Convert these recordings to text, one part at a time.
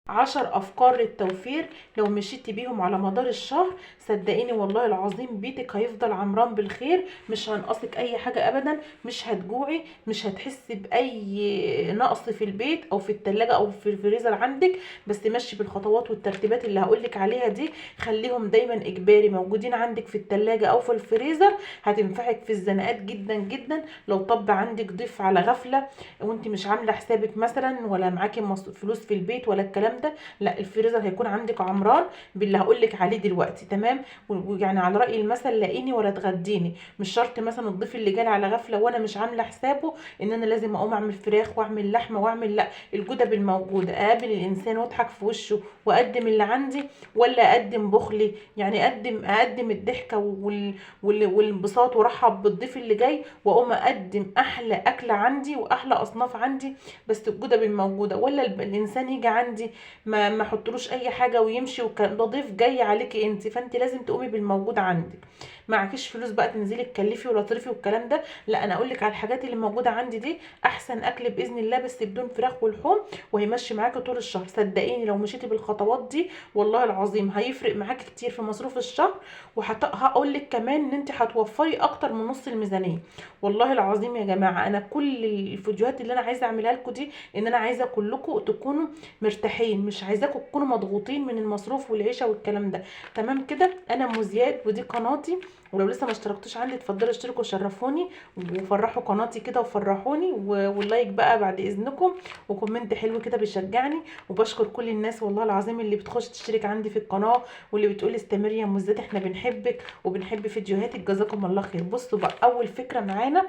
10 افكار للتوفير لو مشيتي بيهم على مدار الشهر. صدقيني والله العظيم بيتك هيفضل عمران بالخير، مش هنقصك اي حاجة ابدا، مش هتجوعي، مش هتحسي باي نقص في البيت او في التلاجة او في الفريزر عندك. بس تمشي بالخطوات والترتيبات اللي هقولك عليها دي، خليهم دايما اجباري موجودين عندك في التلاجة او في الفريزر. هتنفعك في الزنقات جدا جدا. لو طب عندك ضيف على غفلة وانت مش عامله حسابك مثلا، ولا معاكي فلوس في البيت ولا الكلام ده، لا الفريزر هيكون عندك عمران باللي هقول لك عليه دلوقتي. تمام؟ ويعني على راي المثل لاقيني ولا تغديني. مش شرط مثلا الضيف اللي جالي على غفله وانا مش عامله حسابه ان انا لازم اقوم اعمل فراخ واعمل لحمه واعمل، لا، الجدب الموجوده اقابل الانسان واضحك في وشه واقدم اللي عندي، ولا اقدم بخلي؟ يعني اقدم الضحكه والانبساط وارحب بالضيف اللي جاي، واقوم اقدم احلى اكله عندي واحلى اصناف عندي بس الجدب الموجوده، ولا الانسان يجي عندي ما احطلوش اي حاجه ويمشي، وكان ده ضيف جاي عليكي انت، فانت لازم تقومي بالموجود عندك. معكيش فلوس بقى تنزلي تكلفي ولا تصرفي والكلام ده، لا انا اقول لك على الحاجات اللي موجوده عندي دي، احسن اكل باذن الله بس بدون فراخ ولحوم، وهيمشي معاكي طول الشهر. صدقيني لو مشيتي بالخطوات دي والله العظيم هيفرق معاكي كتير في مصروف الشهر. وهقول لك كمان ان انت هتوفري اكتر من نص الميزانيه. والله العظيم يا جماعه انا كل الفيديوهات اللي انا عايزه اعملها لكم دي ان انا عايزه كلكم تكونوا مرتاحين، مش عايزاكم تكونوا مضغوطين من المصروف والعيشه والكلام ده. تمام كده؟ انا ام زياد ودي قناتي، ولو لسه ما اشتركتوش عندي اتفضلوا اشتركوا وشرفوني وفرحوا قناتي كده وفرحوني، واللايك بقى بعد اذنكم، وكومنت حلو كده بيشجعني. وبشكر كل الناس والله العظيم اللي بتخش تشترك عندي في القناه، واللي بتقول استمري يا ام زياد احنا بنحبك وبنحب فيديوهاتك، جزاكم الله خير. بصوا بقى، اول فكره معانا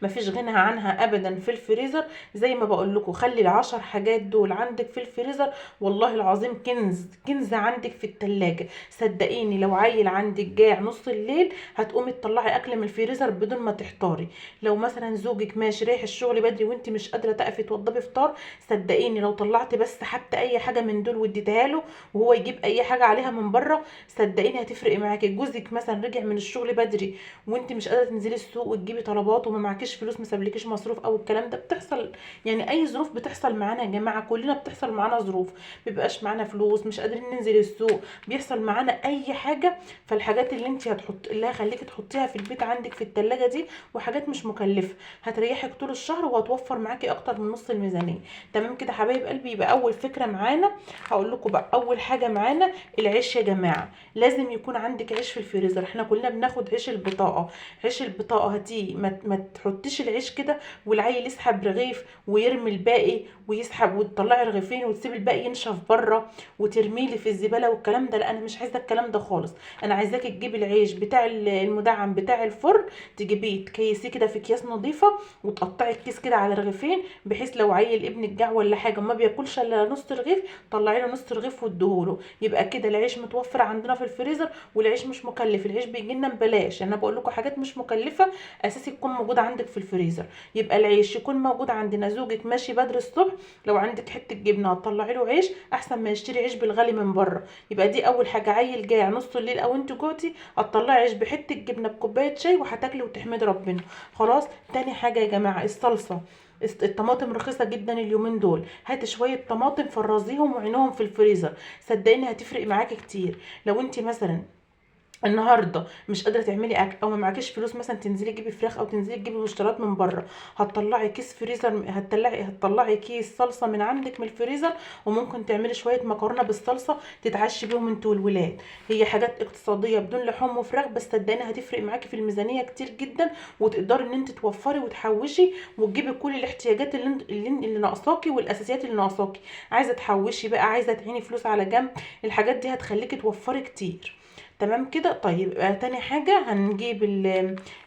مفيش غنى عنها ابدا في الفريزر. زي ما بقول لكم خلي العشر حاجات دول عندك في الفريزر، والله العظيم كنز كنز عندك في التلاجة. صدقيني لو عيل عندك جاع نص الليل هتقومي تطلعي اكل من الفريزر بدون ما تحتاري. لو مثلا زوجك ماشي رايح الشغل بدري وانت مش قادره تقفي توضبي فطار، صدقيني لو طلعتي بس حتى اي حاجه من دول واديتها له وهو يجيب اي حاجه عليها من بره، صدقيني هتفرق معاكي. جوزك مثلا رجع من الشغل بدري وانت مش قادره تنزلي السوق وتجيبي طلبات وما معكيش فلوس، ما سابلكيش مصروف او الكلام ده، بتحصل يعني اي ظروف بتحصل معانا يا جماعه، كلنا بتحصل معانا ظروف، مبيبقاش معانا فلوس، مش قادرين ننزل السوق، بيحصل معانا اي حاجه. فالحاجات اللي انت اللي هخليكي تحطيها في البيت عندك في التلاجة دي، وحاجات مش مكلفه، هتريحك طول الشهر وهتوفر معاكي اكتر من نص الميزانيه. تمام كده حبايب قلبي؟ يبقى اول فكره معانا هقول لكم بقى، اول حاجه معانا العيش يا جماعه. لازم يكون عندك عيش في الفريزر. احنا كلنا بناخد عيش البطاقه. عيش البطاقه هاتيه، ما تحطيش العيش كده والعيل يسحب رغيف ويرمي الباقي، ويسحب وتطلعي رغيفين وتسيب الباقي ينشف بره وترميه لي في الزباله والكلام ده. لا انا مش عايزه الكلام ده خالص. انا عايزاكي تجيبي العيش بتاع المدعم بتاع الفرن، تجيبيه تكيسيه كده في اكياس نظيفه، وتقطعي الكيس كده على رغيفين، بحيث لو عيل ابنك جاع ولا حاجه ما بياكلش الا نص رغيف، طلعي له نص رغيف واديهوله. يبقى كده العيش متوفر عندنا في الفريزر، والعيش مش مكلف، العيش بيجي لنا ببلاش. انا بقول لكم حاجات مش مكلفه اساسي تكون موجوده عندك في الفريزر. يبقى العيش يكون موجود عندنا. زوجك ماشي بدري الصبح، لو عندك حته جبنه هتطلعي له عيش احسن ما يشتري عيش بالغالي من بره. يبقى دي اول حاجه. عيل جاع نص الليل او انت جوعتي، هتطلعي عيش بحته جبنه بكوبايه شاي وهتاكلي وتحمدي ربنا. خلاص. تاني حاجه يا جماعه الصلصه. الطماطم رخيصه جدا اليومين دول، هاتي شويه طماطم فرزيهم وعينهم في الفريزر، صدقيني هتفرق معاكي كتير. لو انت مثلا النهارده مش قادره تعملي اكل او ما معكيش فلوس مثلا تنزلي تجيبي فراخ او تنزلي تجيبي مشتريات من بره، هتطلعي كيس فريزر، هتطلعي كيس صلصه من عندك من الفريزر، وممكن تعملي شويه مكرونه بالصلصه تتعشي بيهم انت والولاد. هي حاجات اقتصاديه بدون لحوم وفراخ، بس صدقني هتفرق معاكي في الميزانيه كتير جدا، وتقدري ان انت توفري وتحوشي وتجيبي كل الاحتياجات اللي ناقصاكي والاساسيات اللي ناقصاكي. عايزه تحوشي بقى، عايزه تعيني فلوس على جنب، الحاجات دي هتخليكي توفري كتير. تمام كده؟ طيب تاني حاجة هنجيب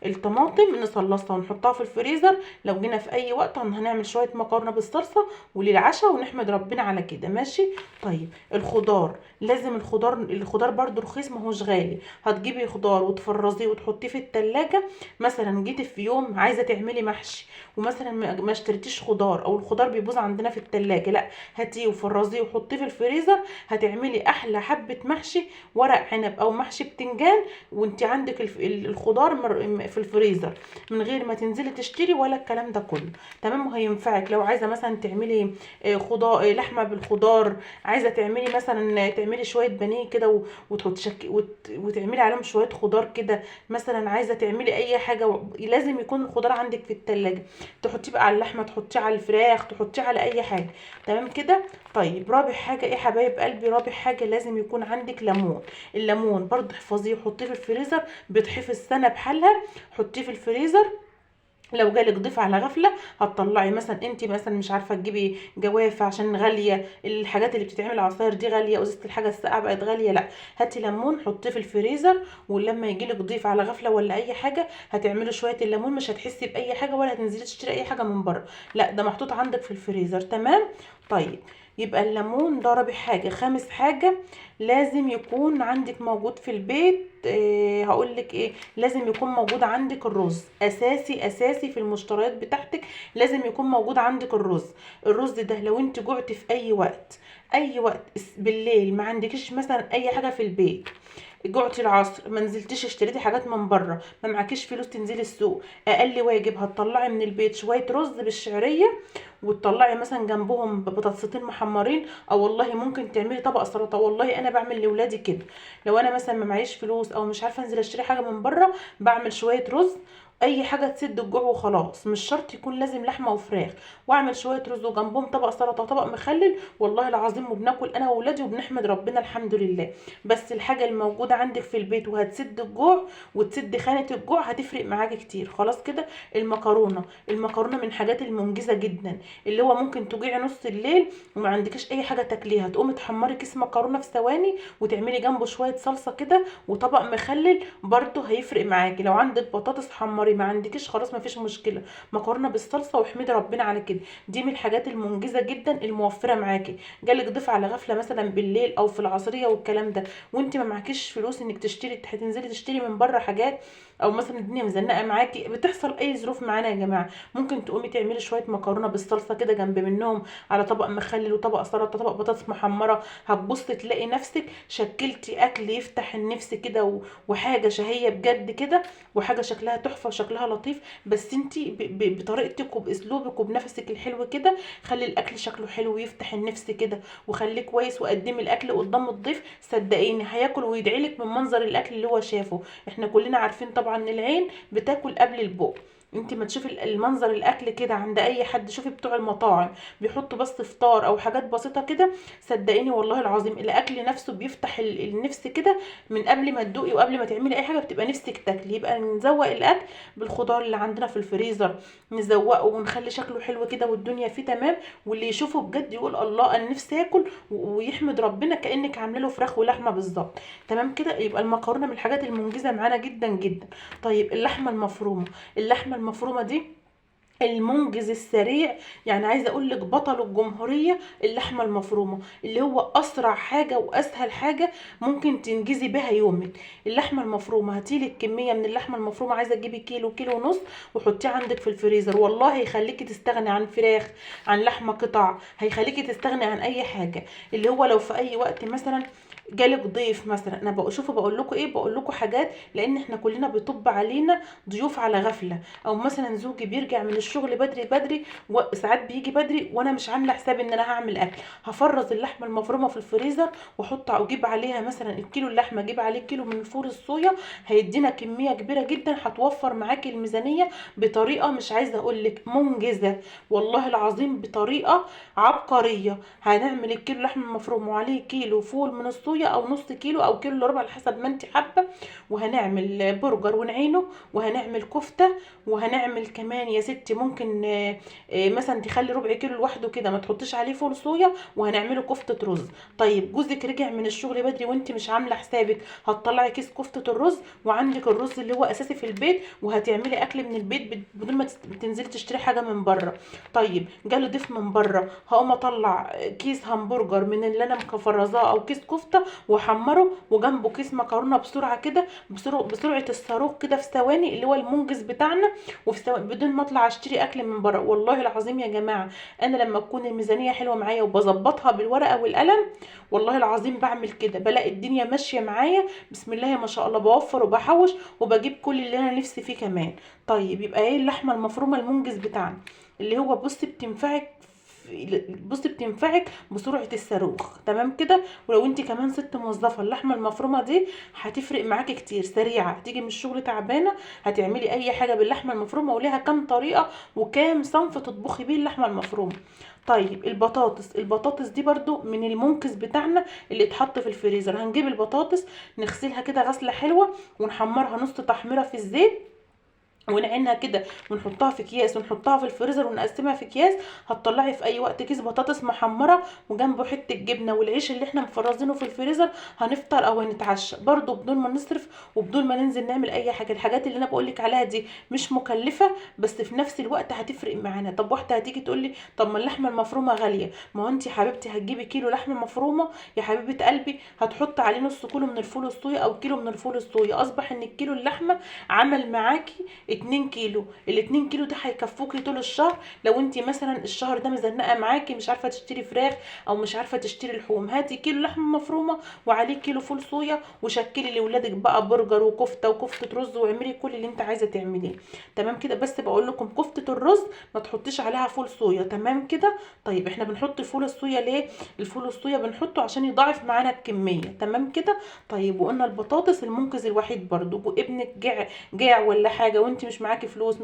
الطماطم نصلصها ونحطها في الفريزر، لو جينا في اي وقت هنعمل شوية مكرونة بالصلصة وللعشاء ونحمد ربنا على كده. ماشي؟ طيب الخضار، لازم الخضار برضو رخيص ماهوش غالي. هتجيبي خضار وتفرزيه وتحطيه في التلاجة. مثلا جيتي في يوم عايزة تعملي محشي ومثلا ما اشتريتيش خضار، او الخضار بيبوظ عندنا في التلاجة، لا هاتيه وفرزيه وحطيه في الفريزر، هتعملي احلى حبة محشي ورق عنب او محشي بتنجان وانت عندك الخضار في الفريزر، من غير ما تنزلي تشتري ولا الكلام ده كله. تمام. وهينفعك لو عايزه مثلا تعملي خضار، لحمه بالخضار، عايزه تعملي مثلا تعملي شويه بانيه كده وتعملي عليهم شويه خضار كده. مثلا عايزه تعملي اي حاجه، لازم يكون الخضار عندك في التلاجة، تحطيه بقى على اللحمه، تحطيه على الفراخ، تحطيه على اي حاجه. تمام كده. طيب رابع حاجه ايه حبايب قلبي؟ رابع حاجه لازم يكون عندك ليمون. الليمون برضه احفظيه وحطيه في الفريزر، بيتحفظ سنه بحالها. حطيه في الفريزر، لو جالك ضيف على غفله هتطلعي مثلا، انت مثلا مش عارفه تجيبي جوافه عشان غاليه، الحاجات اللي بتتعمل عصاير دي غاليه، وازازه الحاجه الساقعه بقت غاليه، لا هاتي ليمون حطيه في الفريزر، ولما يجيلك ضيف على غفله ولا اي حاجه هتعملي شويه الليمون، مش هتحسي باي حاجه ولا هتنزلي تشتري اي حاجه من بره، لا ده محطوط عندك في الفريزر. تمام. طيب يبقى الليمون ده رابع حاجه. خامس حاجه لازم يكون عندك موجود في البيت، هقولك ايه، لازم يكون موجود عندك الرز. اساسي اساسي في المشتريات بتاعتك لازم يكون موجود عندك الرز. الرز ده لو انت جعتي في اي وقت، اي وقت بالليل، ما عندكيش مثلا اي حاجه في البيت، جوعتي العصر، ما نزلتيش اشتريتي حاجات من بره، ما معكيش فلوس تنزلي السوق، اقل واجب هتطلعي من البيت شويه رز بالشعريه، وتطلعي مثلا جنبهم بطاطستين محمرين، او والله ممكن تعملي طبق سلطه. والله انا بعمل لاولادي كده، لو انا مثلا ما معيش فلوس او مش عارفه انزل اشتري حاجه من بره، بعمل شويه رز، اي حاجه تسد الجوع وخلاص، مش شرط يكون لازم لحمه وفراخ، واعمل شويه رز وجنبهم طبق سلطه وطبق مخلل، والله العظيم وبناكل انا واولادي وبنحمد ربنا الحمد لله. بس الحاجه الموجوده عندك في البيت وهتسد الجوع وتسد خانه الجوع هتفرق معاكي كتير. خلاص كده. المكرونه، المكرونه من الحاجات المنجزه جدا، اللي هو ممكن تجيعي نص الليل وما عندكيش اي حاجه تاكليها، تقومي تحمري كيس مكرونه في ثواني وتعملي جنبه شويه صلصه كده وطبق مخلل، برده هيفرق معاكي. لو عندك بطاطس حمري، ما عندكيش خلاص ما فيش مشكله، مكرونه بالصلصه واحمدي ربنا على كده. دي من الحاجات المنجزه جدا الموفره معاكي. جالك ضيف على غفله مثلا بالليل او في العصريه والكلام ده، وانت ما معكيش فلوس انك تشتري، هتنزلي تشتري من بره حاجات، او مثلا الدنيا مزنقه معاكي، بتحصل اي ظروف معانا يا جماعه، ممكن تقومي تعملي شويه مكرونه بالصلصه كده جنب منهم، على طبق مخلل وطبق سلطه، طبق بطاطس محمره، هتبصي تلاقي نفسك شكلتي اكل يفتح النفس كده وحاجه شهيه بجد كده، وحاجه شكلها تحفه وشكلها لطيف. بس انت بطريقتك وباسلوبك وبنفسك الحلو كده خلي الاكل شكله حلو ويفتح النفس كده، وخليه كويس، وقدمي الاكل قدام الضيف، صدقيني هياكل ويدعي لك من منظر الاكل اللي هو شافه. احنا كلنا عارفين طبعا ان العين بتاكل قبل البق، انت ما تشوفي المنظر الاكل كده عند اي حد، شوفي بتوع المطاعم بيحطوا بس فطار او حاجات بسيطه كده، صدقيني والله العظيم الاكل نفسه بيفتح النفس كده، من قبل ما تدوقي وقبل ما تعملي اي حاجه بتبقى نفسك تاكلي. يبقى نزوق الاكل بالخضار اللي عندنا في الفريزر، نزوقه ونخلي شكله حلو كده والدنيا فيه تمام، واللي يشوفه بجد يقول الله انا نفسي اكل، ويحمد ربنا كانك عامله له فراخ ولحمه بالظبط. تمام كده. يبقى المكرونه من الحاجات المنجزه معانا جدا جدا. طيب اللحمه المفرومه، اللحمه المفرومه دي المنجز السريع، يعني عايزه اقول لك بطل الجمهوريه اللحمه المفرومه، اللي هو اسرع حاجه واسهل حاجه ممكن تنجزي بها يومك. اللحمه المفرومه هاتيلك كميه من اللحمه المفرومه، عايزه تجيبي كيلو كيلو ونص، وحطيه عندك في الفريزر، والله هيخليكي تستغني عن فراخ، عن لحمه قطع، هيخليكي تستغني عن اي حاجه. اللي هو لو في اي وقت مثلا جالك ضيف مثلا، انا شوفوا بقول لكم ايه، بقول لكم حاجات لان احنا كلنا بيطب علينا ضيوف على غفله، او مثلا زوجي بيرجع من الشغل بدري بدري، وساعات بيجي بدري وانا مش عامله حسابي ان انا هعمل اكل، هفرز اللحمه المفرومه في الفريزر واحط اجيب عليها مثلا الكيلو اللحمه، اجيب عليه كيلو من الفول الصويا، هيدينا كميه كبيره جدا، هتوفر معاكي الميزانيه بطريقه مش عايزه اقول لك منجزه، والله العظيم بطريقه عبقريه. هنعمل الكيلو لحمه مفرومه وعليه كيلو فول من الصويا، او نص كيلو او كيلو الا ربع على حسب ما انت حابه، وهنعمل برجر ونعينه، وهنعمل كفته، وهنعمل كمان يا ستي ممكن مثلا تخلي ربع كيلو لوحده كده ما تحطيش عليه فول صويا، وهنعمله كفته رز. طيب جوزك رجع من الشغل بدري وانت مش عامله حسابك، هتطلعي كيس كفته الرز، وعندك الرز اللي هو اساسي في البيت، وهتعملي اكل من البيت بدون ما تنزلي تشتري حاجه من بره. طيب جاله ضيف من بره، هقوم اطلع كيس همبرجر من اللي انا مفرزاه او كيس كفته، واحمره، وجنبه كيس مكرونه بسرعه كده، بسرعه الصاروخ كده في ثواني، اللي هو المنجز بتاعنا، وفي ثواني بدون ما اطلع اشتري اكل من بره. والله العظيم يا جماعه انا لما تكون الميزانيه حلوه معايا وبظبطها بالورقه والقلم، والله العظيم بعمل كده، بلاقي الدنيا ماشيه معايا بسم الله ما شاء الله، بوفر وبحوش وبجيب كل اللي انا نفسي فيه كمان. طيب يبقى ايه اللحمه المفرومه المنجز بتاعنا، اللي هو بصي بتنفعك بسرعه الصاروخ. تمام كده. ولو انت كمان ست موظفه، اللحمه المفرومه دي هتفرق معاكي كتير، سريعه، هتيجي من الشغل تعبانه هتعملي اي حاجه باللحمه المفرومه، وليها كام طريقه وكام صنف تطبخي بيه اللحمه المفرومه. طيب البطاطس دي برضو من المنقذ بتاعنا اللي اتحط في الفريزر. هنجيب البطاطس نغسلها كده غسله حلوه، ونحمرها نص تحميره في الزيت، ونعينها كده ونحطها في اكياس ونحطها في الفريزر ونقسمها في اكياس. هتطلعي في اي وقت كيس بطاطس محمره وجنبه حته جبنه والعيش اللي احنا مفرزينه في الفريزر، هنفطر او هنتعشى برده بدون ما نصرف وبدون ما ننزل نعمل اي حاجه. الحاجات اللي انا بقولك عليها دي مش مكلفه، بس في نفس الوقت هتفرق معانا. طب واحده هتيجي تقول لي طب ما اللحمه المفرومه غاليه، ما هو انت يا حبيبتي هتجيبي كيلو لحمه مفرومه يا حبيبه قلبي، هتحط عليه نص كيلو من الفول الصويا او كيلو من الفول الصويا، اصبح ان الكيلو اللحمه عمل معاكي 2 كيلو. ال2 كيلو ده هيكفوكي طول الشهر. لو انت مثلا الشهر ده مزنقه معاكي مش عارفه تشتري فراخ او مش عارفه تشتري لحوم، هاتي كيلو لحمه مفرومه وعليه كيلو فول صويا، وشكلي لاولادك بقى برجر وكفته وكفته رز، واعملي كل اللي انت عايزه تعمليه. تمام كده. بس بقول لكم كفته الرز ما تحطيش عليها فول صويا. تمام كده. طيب احنا بنحط الفول الصويا ليه؟ الفول الصويا بنحطه عشان يضاعف معانا الكميه. تمام كده. طيب وقلنا البطاطس المنقذ الوحيد برضو، ابنك جاع ولا حاجه وانت مش معاكي فلوس،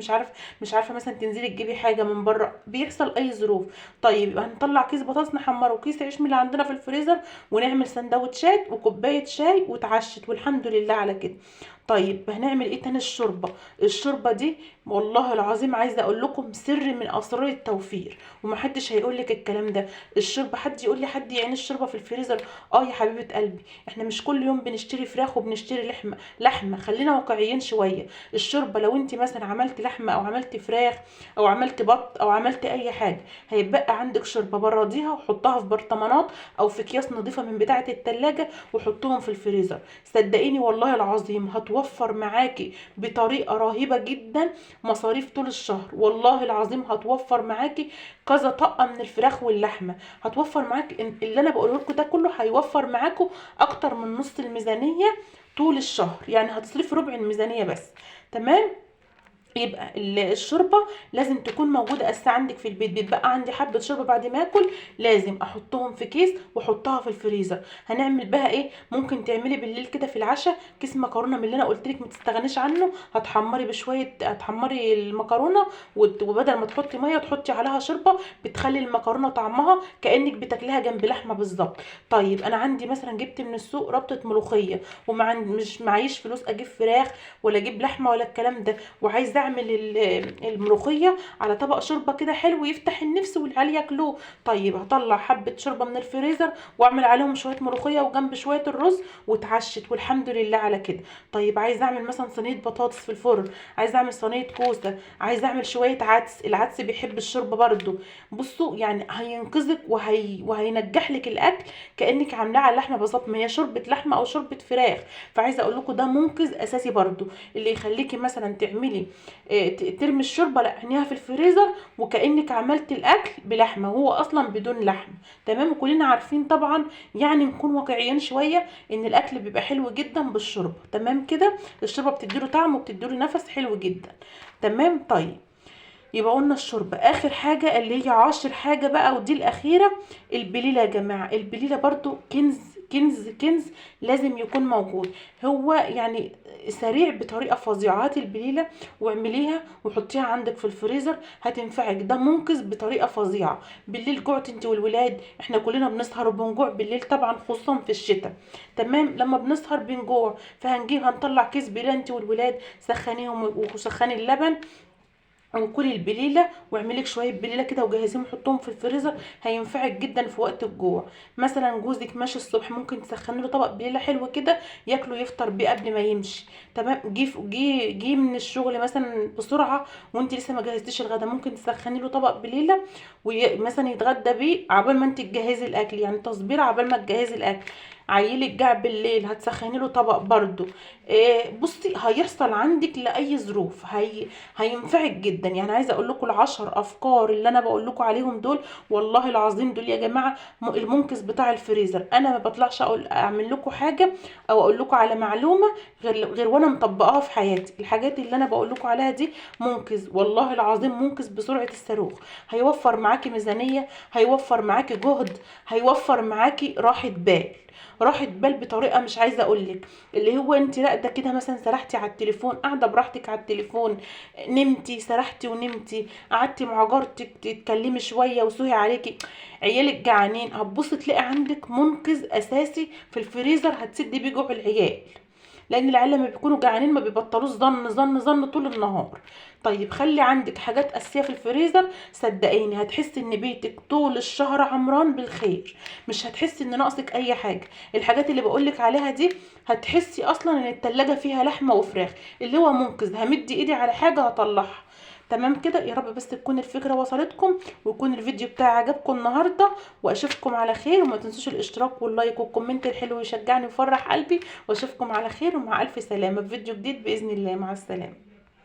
مش عارفه مثلا تنزلي تجيبي حاجه من بره، بيحصل اي ظروف. طيب يبقى هنطلع كيس بطاطس نحمره وكيس عيش من اللي عندنا في الفريزر، ونعمل سندوتشات وكوبايه شاي واتعشت والحمد لله على كده. طيب هنعمل ايه تاني؟ الشوربه دي والله العظيم عايزه اقول لكم سر من اسرار التوفير، ومحدش هيقول لك الكلام ده. الشوربه، حد يقول لي حد يعني الشوربه في الفريزر؟ اه يا حبيبه قلبي، احنا مش كل يوم بنشتري فراخ وبنشتري لحمه، خلينا واقعيين شويه. الشوربه لو انت مثلا عملت لحمه او عملت فراخ او عملت بط او عملت اي حاجه، هيبقى عندك شوربه، برديها وحطها في برطمانات او في اكياس نظيفه من بتاعه التلاجة وحطهم في الفريزر. صدقيني والله العظيم هتوفر معاكي بطريقه رهيبه جدا مصاريف طول الشهر. والله العظيم هتوفر معاكي كذا طقه من الفراخ واللحمه، هتوفر معاكي اللي انا بقوله لكم ده كله هيوفر معاكم اكتر من نص الميزانيه طول الشهر، يعني هتصرفي ربع الميزانيه بس. تمام. يبقى الشوربه لازم تكون موجوده اساسا عندك في البيت. بيتبقى عندي حبه شوربه بعد ما اكل لازم احطهم في كيس واحطها في الفريزر. هنعمل بها ايه؟ ممكن تعملي بالليل كده في العشاء كيس مكرونه من اللي انا قلت لك ما تستغنيش عنه، هتحمري المكرونه وبدل ما تحطي ميه تحطي عليها شوربه، بتخلي المكرونه طعمها كانك بتاكليها جنب لحمه بالظبط. طيب انا عندي مثلا جبت من السوق ربطه ملوخيه، مش معيش فلوس اجيب فراخ ولا اجيب لحمه ولا الكلام ده، وعايزه اعمل الملوخيه على طبق شوربه كده حلو يفتح النفس والعيال ياكلوه. طيب هطلع حبه شوربه من الفريزر واعمل عليهم شويه ملوخيه وجنب شويه الرز واتعشت والحمد لله على كده. طيب عايزه اعمل مثلا صينيه بطاطس في الفرن، عايزه اعمل صينيه كوسه، عايزه اعمل شويه عدس، العدس بيحب الشوربه برده. بصوا يعني هينقذك وهينجح لك الاكل كانك عاملاه على اللحمه بالظبط، ما هي شوربه لحمه او شوربه فراخ. فعايزه اقول لكم ده منقذ اساسي برده، اللي يخليكي مثلا تعملي ترمي الشوربه، لا اعمليها في الفريزر وكانك عملت الاكل بلحمه وهو اصلا بدون لحم. تمام. وكلنا عارفين طبعا، يعني نكون واقعيين شويه، ان الاكل بيبقى حلو جدا بالشوربه. تمام كده. الشوربه بتديله طعم وبتديله نفس حلو جدا. تمام. طيب يبقى قلنا الشوربه. اخر حاجه اللي هي عاشر حاجه بقى ودي الاخيره، البليله يا جماعه. البليله برضو كنز كنز كنز، لازم يكون موجود. هو يعني سريع بطريقه فظيعه. هاتي البليله واعمليها وحطيها عندك في الفريزر هتنفعك، ده منقذ بطريقه فظيعه. بالليل جوعت انت والولاد، احنا كلنا بنسهر وبنجوع بالليل طبعا خصوصا في الشتاء. تمام. لما بنسهر بنجوع، هنطلع كيس بليله انت والولاد، سخنيهم وسخني اللبن وكلي البليله، واعملي شويه بليله كده وجهزيهم حطهم في الفريزر، هينفعك جدا في وقت الجوع. مثلا جوزك ماشي الصبح ممكن تسخني له طبق بليله حلو كده ياكله يفطر بيه قبل ما يمشي. تمام. جي من الشغل مثلا بسرعه وانت لسه ما جهزتيش الغدا، ممكن تسخني له طبق بليله ومثلا يتغدى بيه عبال ما انت تجهزي الاكل، يعني تصبير عبال ما تجهزي الاكل. عيلك جاع بالليل هتسخني له طبق برضو. بصي هيحصل عندك لاي ظروف، هينفعك جدا. يعني عايزه اقول لكم العشر افكار اللي انا بقول لكم عليهم دول، والله العظيم دول يا جماعه المنقذ بتاع الفريزر. انا ما بطلعش اقول اعمل لكم حاجه او اقول لكم على معلومه غير وانا مطبقاها في حياتي. الحاجات اللي انا بقول لكم عليها دي منقذ، والله العظيم منقذ بسرعه الصاروخ. هيوفر معاكي ميزانيه، هيوفر معاكي جهد، هيوفر معاكي راحه بال. راحة بال بطريقة مش عايزة اقولك. اللي هو انت راقدة كده مثلا، سرحتي على التليفون، قاعدة براحتك على التليفون، نمتي، سرحتي ونمتي، قعدتي مع جارتك تتكلمي شوية وسهي عليكي، عيالك جعانين، هتبصي تلاقي عندك منقذ اساسي في الفريزر هتسدي بيه جوع العيال. لان العيال لما بيكونوا جعانين ما بيبطلوش ظن طول النهار. طيب خلي عندك حاجات اساسيه في الفريزر، صدقيني هتحسي ان بيتك طول الشهر عمران بالخير، مش هتحسي ان ناقصك اي حاجه. الحاجات اللي بقولك عليها دي هتحسي اصلا ان التلاجة فيها لحمه وفراخ، اللي هو منقذ، همد ايدي على حاجه هطلعها. تمام كده، يا رب بس تكون الفكره وصلتكم، ويكون الفيديو بتاعي عجبكم النهارده، واشوفكم على خير. وما تنسوش الاشتراك واللايك والكومنت الحلو يشجعني ويفرح قلبي. واشوفكم على خير ومع الف سلامه في فيديو جديد باذن الله. مع السلامه.